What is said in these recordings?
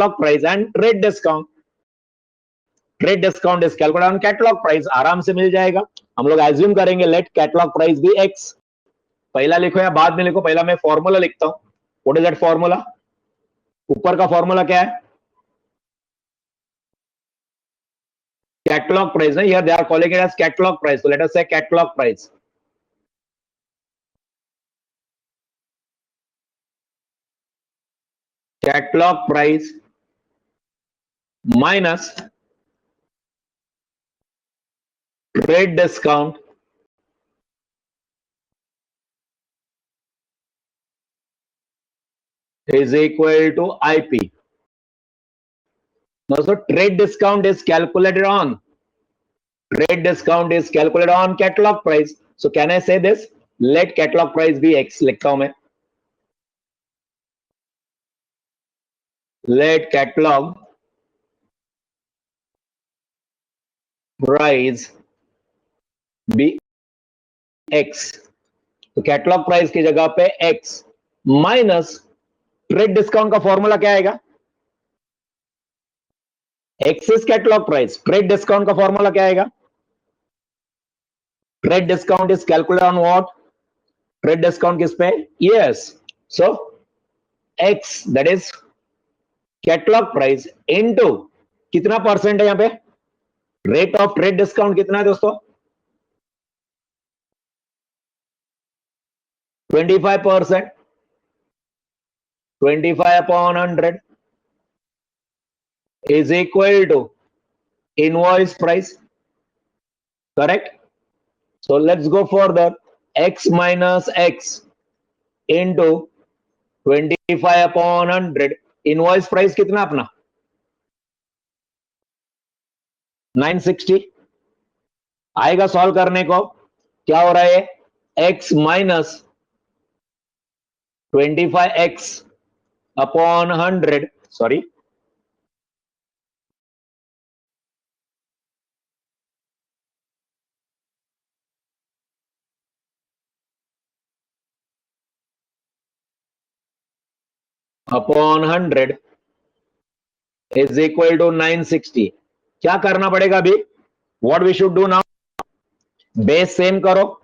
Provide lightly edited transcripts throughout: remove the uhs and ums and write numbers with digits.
Catalogue price and trade discount. Trade discount is calculated on catalogue price. आराम से मिल जाएगा. हम लोग एज्यूम करेंगे let catalogue price be X. पहला लिखो या बाद में लिखो, पहला मैं फॉर्मूला लिखता हूं. What is that formula? ऊपर का फॉर्मूला क्या है? Catalogue price. Here they are calling it as catalogue price. So let us say catalogue price. Catalog price minus trade discount is equal to IP. Now, so trade discount is calculated on catalog price. So can I say this? Let catalog price be X. लिखता हूं मैं. Let catalog price be X. तो catalogue price की जगह पे X minus trade discount का formula क्या आएगा? X is catalogue price. Trade discount का फॉर्मूला क्या आएगा? Trade discount is calculated on what? Trade discount किस पे? Yes. So X that is catalogue price into कितना परसेंट है यहां पे? रेट ऑफ ट्रेड डिस्काउंट कितना है दोस्तों? 25%. 25 upon 100 is equal to invoice price. Correct? So let's go further. X minus X into 25 upon 100. Invoice price कितना अपना? 960 आएगा. सॉल्व करने को क्या हो रहा है? X minus 25x upon 100. Sorry. Upon 100 is equal to 960. क्या करना पड़ेगा अभी? What we should do now? Base same करो.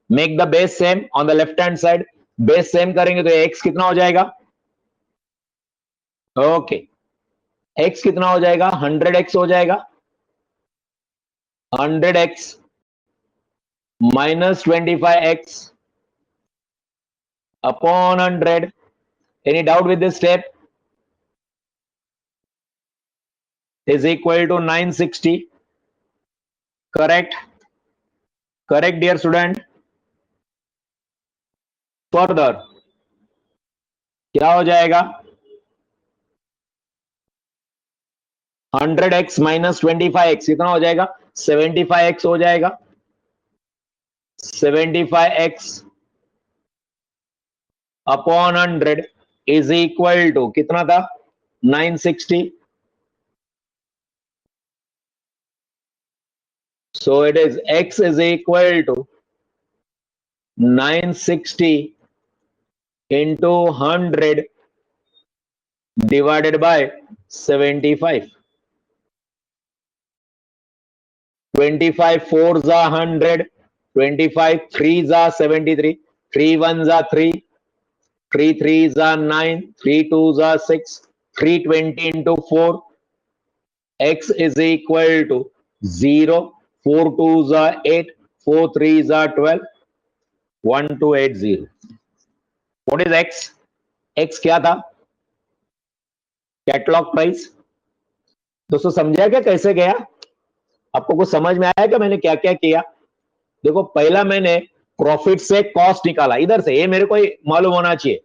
Make the base same on the left hand side. Base same करेंगे तो x कितना हो जाएगा? ओके. x कितना हो जाएगा? 100x हो जाएगा. 100x minus 25x upon 100. Any doubt with this step? Is equal to 960. Correct? Correct, dear student. Further, क्या हो जाएगा? 100x minus 25x कितना हो जाएगा? 75x हो जाएगा. 75x upon 100 is equal to कितना था? 960. So it is x is equal to 960 into 100 divided by 75. 25 4s are 100. 25 3s are 73. 3 1s are 3. 3 3s are 9. 3 2s are 6. 320 into 4. X is equal to 0. 4 2s are 8. 4 3s are 12. 1280. What is X? X क्या था? Catalogue price. दोस्तों समझा क्या कैसे गया? आपको कुछ समझ में आया क्या मैंने क्या क्या किया? देखो पहला मैंने प्रॉफिट से कॉस्ट निकाला. इधर से ये मेरे को मालूम होना चाहिए.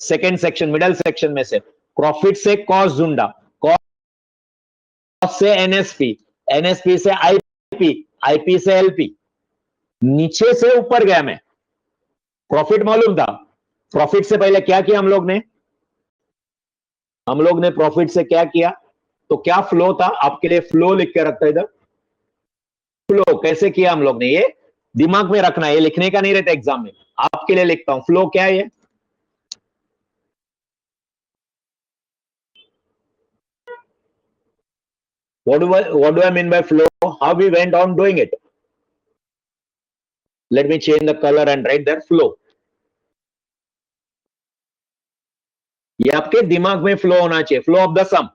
सेकेंड सेक्शन मिडल सेक्शन में से प्रॉफिट से कॉस्ट ढूंढा. कॉस्ट से एनएसपी. एनएसपी से आईपी. आईपी से एलपी. नीचे से ऊपर गया मैं. प्रॉफिट मालूम था. प्रॉफिट से पहले क्या किया हम लोग ने प्रॉफिट से क्या किया? तो क्या फ्लो था? आपके लिए फ्लो लिख के रखता है इधर. फ्लो कैसे किया हम लोग ने, ये दिमाग में रखना है. ये लिखने का नहीं रहता एग्जाम में. आपके लिए लिखता हूं. फ्लो क्या है ये? What do I mean by flow? How we went on doing it? Let me change the color and write there flow. ये आपके दिमाग में फ्लो होना चाहिए, फ्लो ऑफ द सम.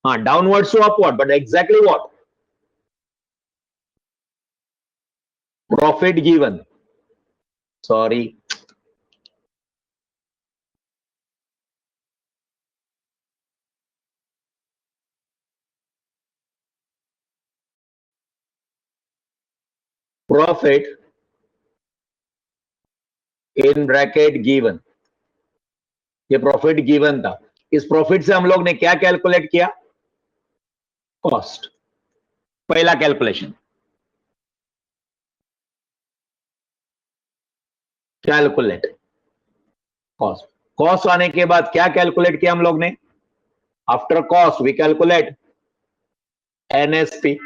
हाँ, downward to upward, but exactly what? Profit given. Sorry. Profit in bracket given. ये profit given था. इस प्रॉफिट से हम लोग ने क्या कैलकुलेट किया? कॉस्ट. पहला कैलकुलेशन. Calculate cost. कॉस्ट आने के बाद क्या कैलकुलेट किया हम लोग ने? After cost we calculate NSP.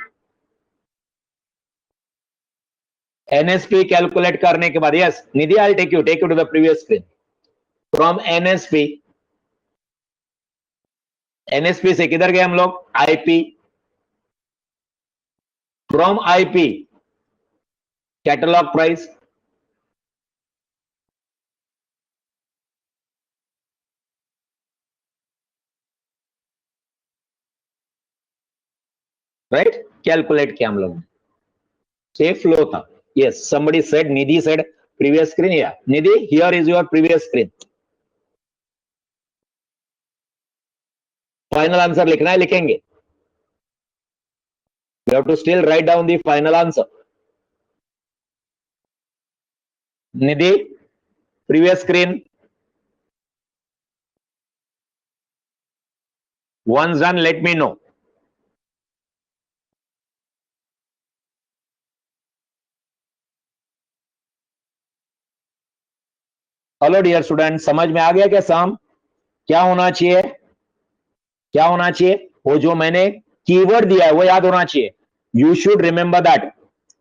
NSP calculate करने के बाद, yes Nidhi, I take you to the previous screen. From NSP से किधर गए हम लोग? IP. From IP catalogue price. Right, calculate किया हम लोग. से फ्लो था. Yes, somebody said, Nidhi said previous screen. Yeah, Nidhi, here is your previous screen. Final answer लिखना है, लिखेंगे. You have to still write down the final answer. Nidhi, previous screen. Once done, let me know. Hello dear student, समझ में आ गया क्या सम? क्या होना चाहिए? क्या होना चाहिए? वो जो मैंने कीवर्ड दिया है वो याद होना चाहिए. You should remember that.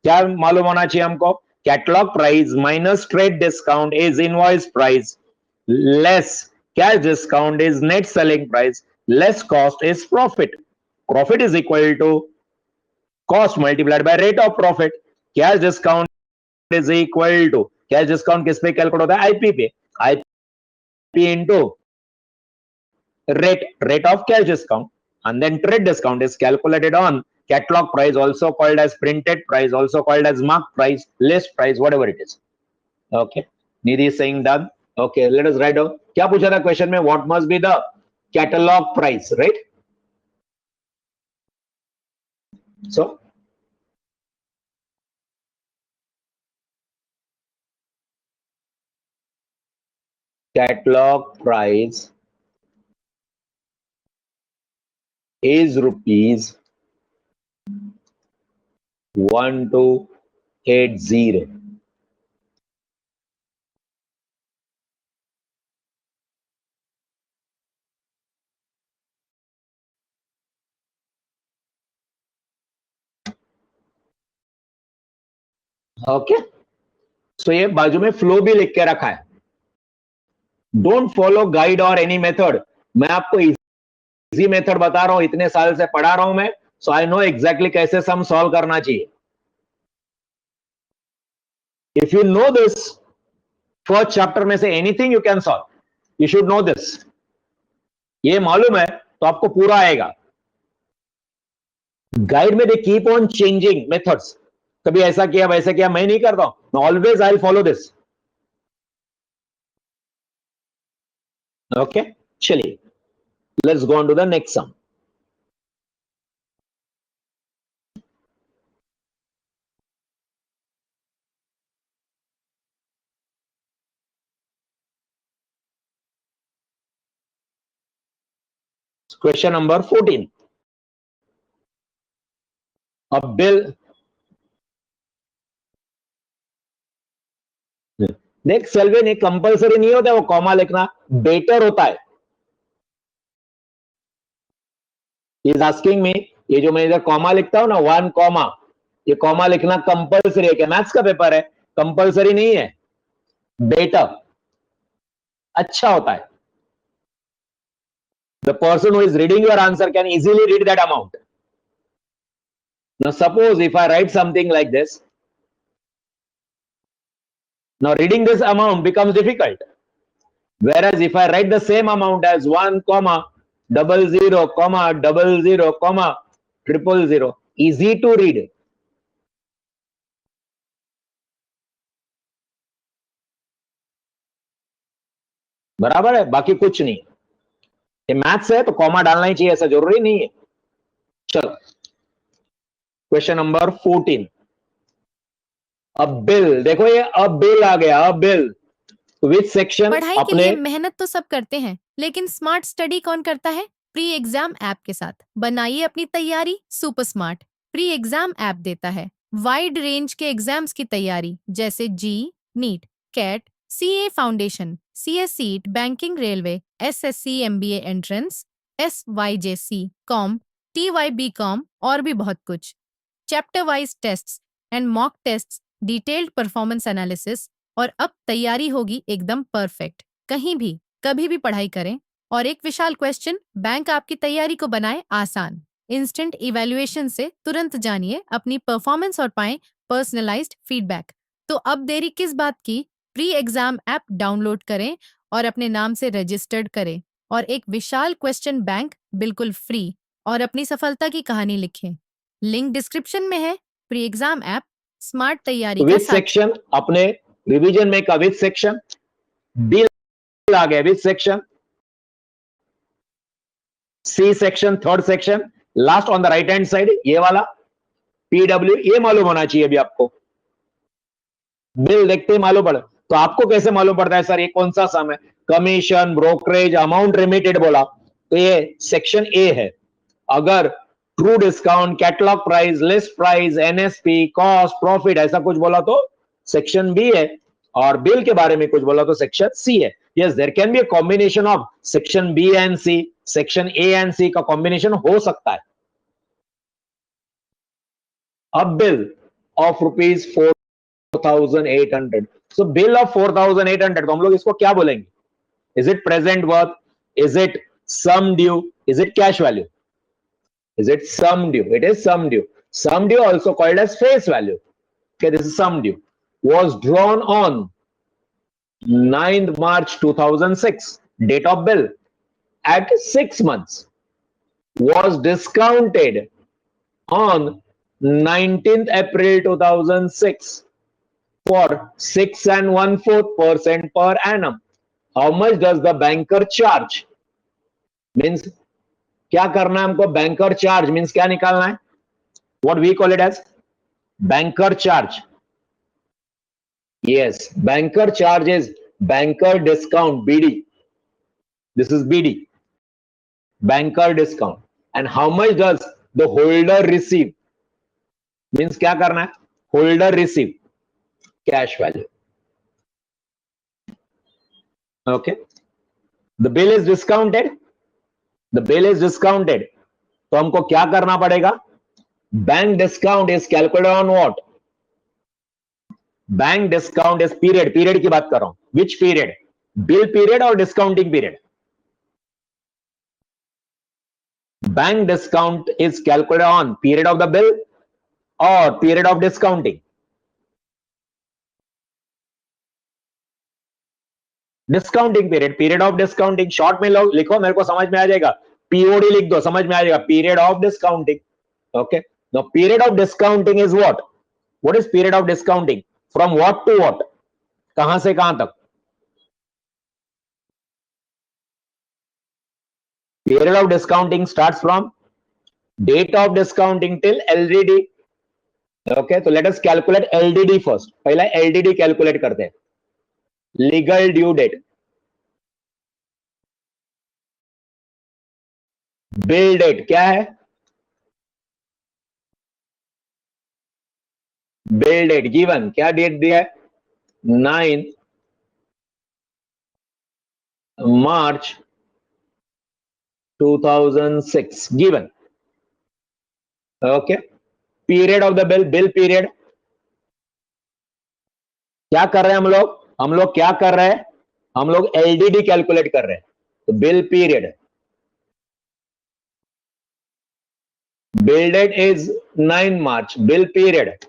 क्या मालूम होना चाहिए हमको? Catalogue price minus trade discount is invoice price, less cash discount is net selling price, less cost is profit. Profit is equal to cost multiplied by rate of profit. Cash discount is equal to, cash discount किस पे calculate होता है? IP पे. IP into rate of cash discount, and then trade discount is calculated on catalog price, also called as printed price, also called as mark price, list price, whatever it is. Okay, Nidhi is saying done. Okay, let us write down. क्या पूछा था question में? What must be the catalog price, right? So catalog price is rupees 1280. Okay, सो ये बाजू में flow भी लिख के रखा है. डोंट फॉलो गाइड और एनी मेथड. मैं आपको इजी मेथड बता रहा हूं, इतने साल से पढ़ा रहा हूं मैं, सो आई नो एग्जैक्टली कैसे सम सॉल्व करना चाहिए. If you know this, first chapter में से anything you can solve. You should know this. ये मालूम है तो आपको पूरा आएगा. गाइड में they keep on changing methods. कभी ऐसा किया वैसा किया, मैं नहीं करता हूं. Always I will follow this. Okay, चलिए let's go on to the next sum. Question number 14. A bill. देख सेल्वे ने कंपलसरी नहीं होता है वो कॉमा लिखना, बेटर होता है. इज आस्किंग मी, ये जो मैं इधर कॉमा लिखता हूं ना, 1 कॉमा, ये कॉमा लिखना कंपलसरी है क्या? मैथ्स का पेपर है, कंपलसरी नहीं है. बेटर अच्छा होता है. The person who is reading your answer can easily read that amount. Now suppose if I write something like this, now reading this amount becomes difficult. Whereas if I write the same amount as 1, 00, 00, 000, easy to read. बराबर है, बाकी कुछ नहीं. ये maths है तो comma डालना ही चाहिए, ऐसा जरूरी नहीं है. चलो क्वेश्चन नंबर 14. अब बिल, देखो ये अब बिल आ गया, अब बिल. Which section? पढ़ाई के लिए मेहनत तो सब करते हैं, लेकिन स्मार्ट स्टडी कौन करता है? प्री एग्जाम ऐप के साथ बनाइए अपनी तैयारी super smart. Pre exam app देता है वाइड रेंज के एग्जाम्स की तैयारी, जैसे JEE, NEET, CAT, CA foundation, CS CET, banking, railway, SSC, MBA entrance, SYJC, com, TYB com और भी बहुत कुछ. Chapter wise tests and mock tests, detailed performance analysis, और अब तैयारी होगी एकदम परफेक्ट. कहीं भी कभी भी पढ़ाई करें. और एक विशाल क्वेश्चन बैंक आपकी तैयारी को बनाए आसान. इंस्टेंट इवैल्यूएशन से तुरंत जानिए अपनी परफॉर्मेंस और पाएं पर्सनलाइज्ड फीडबैक. तो अब देरी किस बात की? प्री एग्जाम ऐप डाउनलोड करें और अपने नाम से रजिस्टर्ड करें और एक विशाल क्वेश्चन बैंक बिल्कुल फ्री और अपनी सफलता की कहानी लिखें. लिंक डिस्क्रिप्शन में है. प्री एग्जाम ऐप स्मार्ट तैयारी का साथ. सेक्शन अपने रिवीजन में का विच सेक्शन? बिल आ गया, which section? C section, third section, last on the right hand side, ये वाला पीडब्ल्यू. ये मालूम होना चाहिए अभी आपको. बिल देखते ही मालूम पड़ा. तो आपको कैसे मालूम पड़ता है सर ये कौन सा सम है? कमीशन, ब्रोकरेज, अमाउंट रिमिटेड बोला तो ये सेक्शन ए है. अगर true discount, catalogue price, list price, NSP, cost, profit ऐसा कुछ बोला तो सेक्शन बी है. और बिल के बारे में कुछ बोला तो सेक्शन सी है. Yes, there can be a combination of section B and C. Section A and C का कॉम्बिनेशन हो सकता है. अब bill of rupees 4,800. So bill of 4,800, तो हम लोग इसको क्या बोलेंगे? Is it present worth? Is it sum due? Is it cash value? Is it sum due? It is sum due. Sum due also called as face value. Okay, this is sum due. Was drawn on 9th March 2006. Date of bill at 6 months. Was discounted on 19th April 2006 for 6 1/4% per annum. How much does the banker charge? Means क्या करना है हमको? Banker charge means क्या निकालना है? What we call it as banker charge. Yes, banker charge is banker discount, BD. This is BD, banker discount. And how much does the holder receive? Means क्या करना है? Holder receive cash value. Okay, the bill is discounted. The bill is discounted. तो हमको क्या करना पड़ेगा? Bank discount is calculated on what? Bank discount is period. Period की बात कर रहा हूं. Which period? Bill period or discounting period? Bank discount is calculated on period of the bill or period of discounting? Discounting period. Period of discounting short में लोग लिखो, मेरे को समझ में आ जाएगा. पीओडी लिख दो, समझ में आ जाएगा. Period of discounting. Okay, now period of discounting is what? What is period of discounting? From what to what? कहां से कहां तक? Period of discounting starts from date of discounting till LDD. Okay, तो let us calculate LDD first. पहला LDD calculate करते हैं. Legal due date. Bill date क्या है? बिल डेट गिवन, क्या डेट दिया है? 9 March 2006 given. Okay, period of the bill, bill period. क्या कर रहे हैं हम लोग? हम लोग क्या कर रहे हैं? हम लोग एलडीडी कैलकुलेट कर रहे हैं. तो bill period Bill date is 9 March. Bill period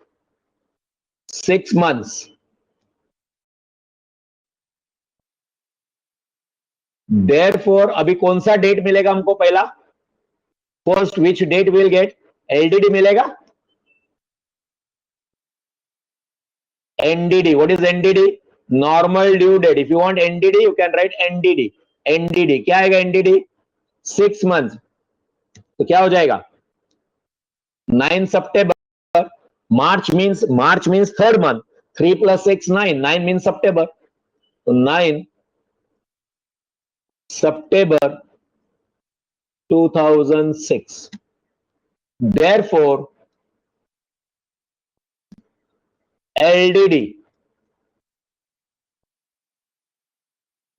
6 months. Therefore, अभी कौन सा डेट मिलेगा हमको पहला? First, which date we'll get? LDD मिलेगा? NDD. What is NDD? Normal due date. If you want NDD, you can write NDD. NDD क्या आएगा? NDD 6 months. तो क्या हो जाएगा? 9 September. March means third month. 3 plus 6 9. 9 means September. So 9 September 2006. Therefore, LDD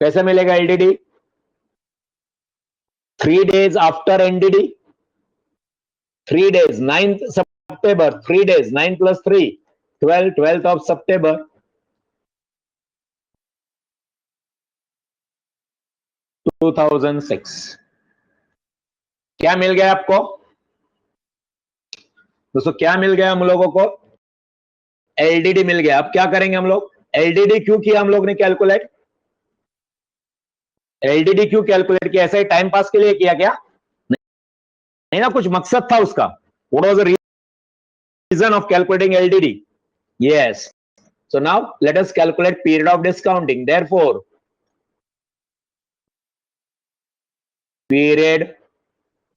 कैसे मिलेगा? LDD 3 days after NDD. 3 days, 9th September, 3 days, 9 plus 3, 12, 12th of September. To 2006. क्या मिल गया आपको दोस्तों? क्या मिल गया हम लोगों को? एलडीडी मिल गया. अब क्या करेंगे हम लोग? एलडीडी क्यों किया हम लोग ने कैलकुलेट? एलडीडी क्यों कैलकुलेट किया? ऐसा ही टाइम पास के लिए किया क्या? नहीं ना, कुछ मकसद था उसका. What was the reason of calculating LDD? Yes. So now let us calculate period of discounting. Therefore, period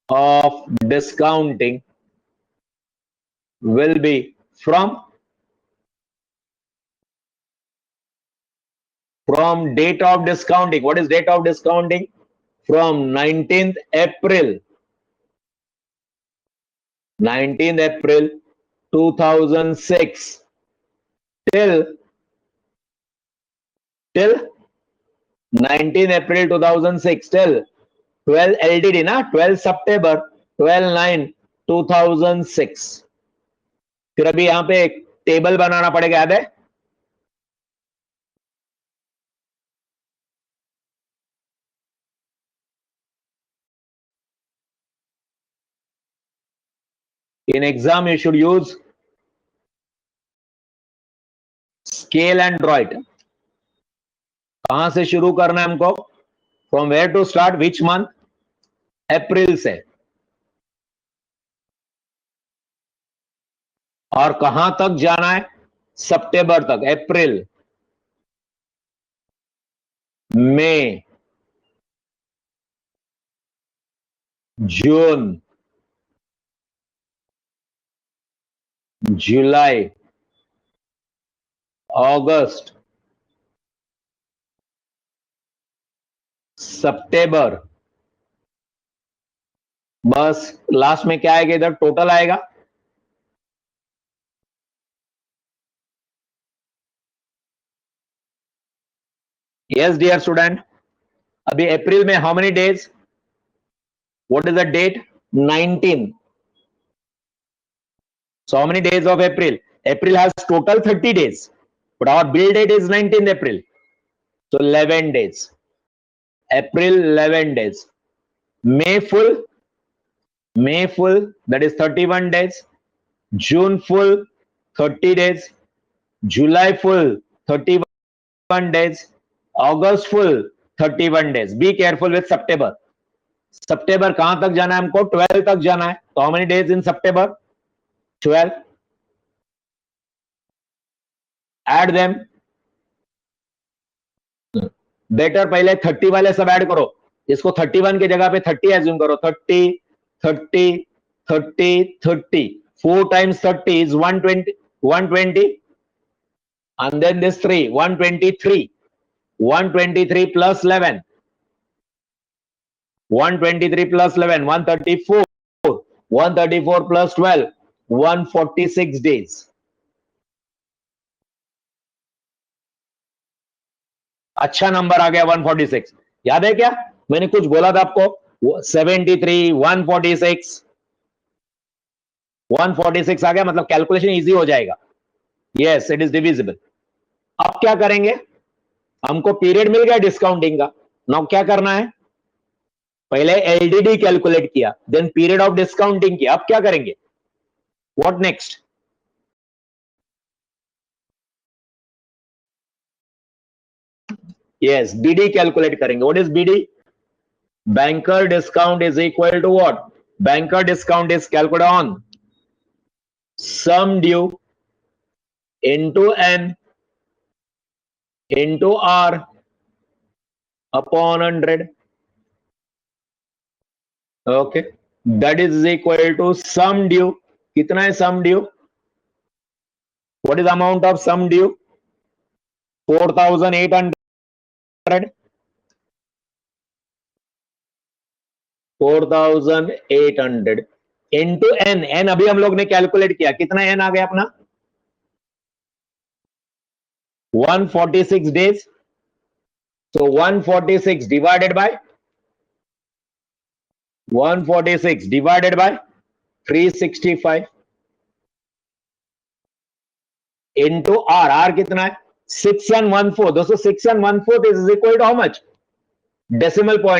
of discounting will be from date of discounting. What is date of discounting? From 19th April 2006 till 19th April 2006 till 12 LDD ना, 12 September 12/9/2006. फिर अभी यहां पे एक table बनाना पड़ेगा, याद है? In exam, you should use scale and draw it. कहां से शुरू करना है हमको? From where to start? Which month? अप्रैल से. और कहां तक जाना है? सितंबर तक. अप्रैल, मई, जून, जुलाई, अगस्त, सितंबर. बस लास्ट में क्या आएगा? इधर टोटल आएगा. Yes dear student. अभी अप्रैल में how many days? What is the date? 19. So how many days of April? April has total 30 days, but our bill date is 19th April. So 11 days. April 11 days. May full, that is 31 days. June full, 30 days. July full, 31 days. August full, 31 days. Be careful with September. September कहां तक जाना है हमको? 12 तक जाना है. So how many days in September? 12. Add them. Better पहले 30 वाले सब ऐड करो. इसको 31 की जगह पे 30 एज्यूम करो. 30, 30, 30, 30. 4 times 30 is 120. 120. And then this 3, 123. 123 plus 11. 123 plus 11, 134. 134 plus 12, 146 days. अच्छा नंबर आ गया 146. याद है क्या मैंने कुछ बोला था आपको? 73, 146. 146 आ गया, मतलब कैलकुलेशन इजी हो जाएगा. Yes, it is divisible. अब क्या करेंगे? हमको पीरियड मिल गया डिस्काउंटिंग का. नाउ क्या करना है? पहले एलडीडी कैलकुलेट किया, देन पीरियड ऑफ डिस्काउंटिंग किया, अब क्या करेंगे? What next? Yes, BD calculate करेंगे. What is BD? Banker discount is equal to what? Banker discount is calculated on sum due into N into R upon 100. Okay, that is equal to sum due. कितना है sum due? What is the amount of sum due? 4,800. 4,800 into N. N अभी हम लोग ने calculate किया, कितना N आ गया अपना? 146 days. So 146 divided by 365 into R. R कितना है? 6 and 1/4. दोस्तों 6 and 1/4 is equal to how much? Decimal point.